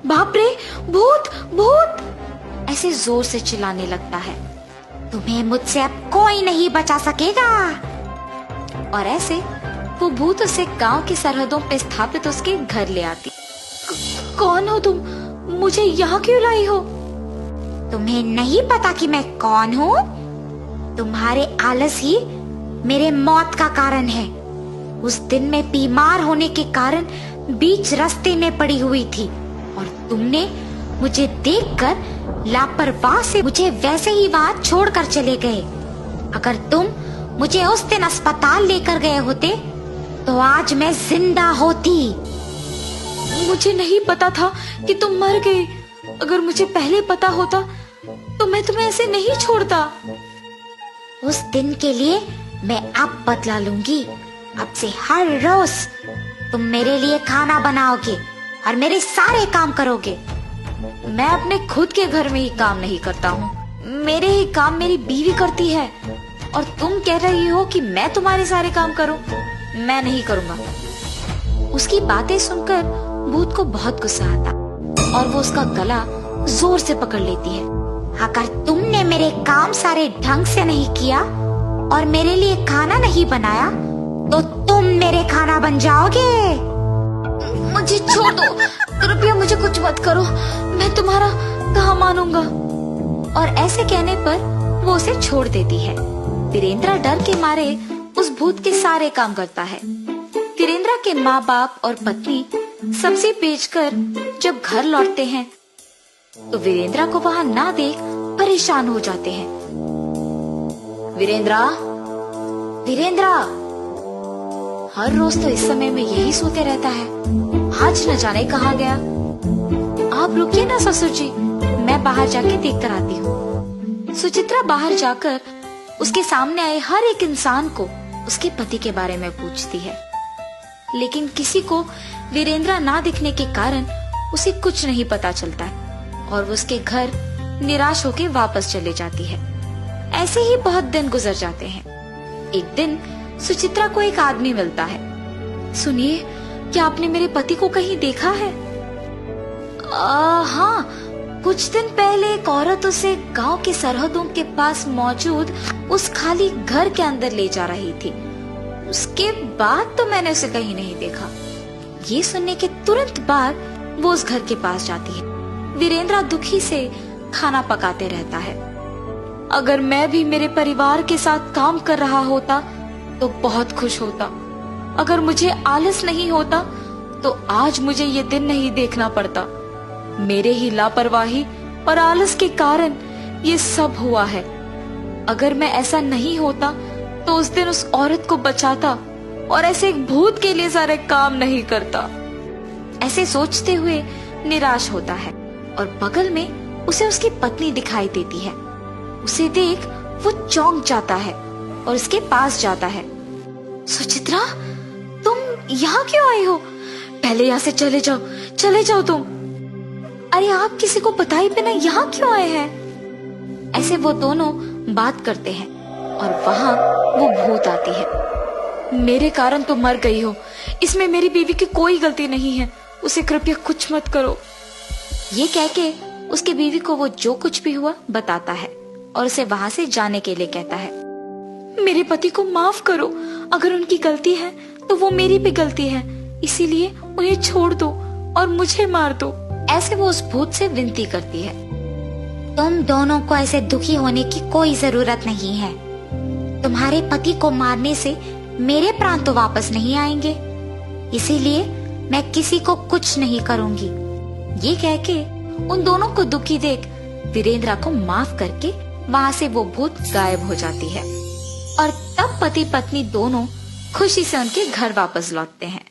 बाप रे, भूत भूत ऐसे जोर से चिल्लाने लगता है। तुम्हें मुझसे अब कोई नहीं बचा सकेगा। और ऐसे वो भूत उसे गांव की सरहदों पे स्थापित उसके घर ले आती। कौन हो तुम? मुझे यहाँ क्यों लाई हो? तुम्हें नहीं पता कि मैं कौन हूँ? तुम्हारे आलस ही मेरे मौत का कारण है। उस दिन मैं बीमार होने के कारण बीच रास्ते में पड़ी हुई थी और तुमने मुझे देखकर लापरवाह से मुझे वैसे ही वहां छोड़कर चले गए। अगर तुम मुझे उस दिन अस्पताल लेकर गए होते तो आज मैं जिंदा होती। मुझे नहीं पता था कि तुम मर गए। अगर मुझे पहले पता होता तो मैं तुम्हें ऐसे नहीं छोड़ता। उस दिन के लिए मैं अब बदला लूंगी। अब से हर रोज तुम मेरे लिए खाना बनाओगे और मेरे सारे काम करोगे। मैं अपने खुद के घर में ही काम नहीं करता हूँ। मेरे ही काम मेरी बीवी करती है और तुम कह रही हो कि मैं तुम्हारे सारे काम करूँ? मैं नहीं करूँगा। उसकी बातें सुनकर भूत को बहुत गुस्सा आता और वो उसका गला जोर से पकड़ लेती है। अगर तुमने मेरे काम सारे ढंग से नहीं किया और मेरे लिए खाना नहीं बनाया तो तुम मेरे खाना बन जाओगे। मुझे छोड़ दो, कृपया मुझे कुछ मत करो। मैं तुम्हारा कहाँ मानूंगा। और ऐसे कहने पर वो उसे छोड़ देती है। वीरेंद्र डर के मारे उस भूत के सारे काम करता है। वीरेंद्र के माँ बाप और पत्नी सब्जी बेचकर जब घर लौटते हैं तो वीरेंद्र को वहां ना देख परेशान हो जाते हैं। वीरेंद्र, वीरेंद्र, हर रोज तो इस समय में यही सोते रहता है। आज न जाने कहाँ गया। आप रुकिए ना ससुर जी, मैं बाहर जाके देख कर आती हूँ। सुचित्रा बाहर जाकर उसके सामने आए हर एक इंसान को उसके पति के बारे में पूछती है, लेकिन किसी को वीरेंद्र ना दिखने के कारण उसे कुछ नहीं पता चलता है और वो उसके घर निराश होकर वापस चले जाती है। ऐसे ही बहुत दिन गुजर जाते हैं। एक दिन सुचित्रा को एक आदमी मिलता है। सुनिए, क्या आपने मेरे पति को कहीं देखा है? हाँ, कुछ दिन पहले एक औरत उसे गांव की सरहदों के पास मौजूद उस खाली घर के अंदर ले जा रही थी। उसके बाद तो मैंने उसे कहीं नहीं देखा। ये सुनने के तुरंत बाद वो उस घर के पास जाती है। वीरेंद्र दुखी से खाना पकाते रहता है। अगर मैं भी मेरे परिवार के साथ काम कर रहा होता तो बहुत खुश होता। अगर मुझे आलस नहीं होता तो आज मुझे ये दिन नहीं देखना पड़ता। मेरे ही लापरवाही और आलस के कारण ये सब हुआ है। अगर मैं ऐसा नहीं होता तो उस दिन उस औरत को बचाता और ऐसे एक भूत के लिए सारे काम नहीं करता। ऐसे सोचते हुए निराश होता है और बगल में उसे उसकी पत्नी दिखाई देती है। उसे देख वो चौंक जाता है और उसके पास जाता है। सुचित्रा, तुम यहाँ क्यों आई हो? पहले यहाँ से चले जाओ, चले जाओ तुम। अरे आप किसी को बताए बिना यहाँ क्यों आए हैं? ऐसे वो दोनों बात करते हैं और वहाँ वो भूत आती है। मेरे कारण तो मर गई हो, इसमें मेरी बीवी की कोई गलती नहीं है। उसे कृपया कुछ मत करो। ये कह के उसकी बीवी को वो जो कुछ भी हुआ बताता है और उसे वहां से जाने के लिए कहता है। मेरे पति को माफ करो। अगर उनकी गलती है तो वो मेरी भी गलती है, इसीलिए उन्हें छोड़ दो और मुझे मार दो। ऐसे वो उस भूत से विनती करती है। तुम दोनों को ऐसे दुखी होने की कोई जरूरत नहीं है। तुम्हारे पति को मारने से मेरे प्राण तो वापस नहीं आएंगे, इसीलिए मैं किसी को कुछ नहीं करूंगी। ये कह के उन दोनों को दुखी देख वीरेंद्र को माफ करके वहाँ से वो भूत गायब हो जाती है और तब पति पत्नी दोनों खुशी से उनके घर वापस लौटते हैं।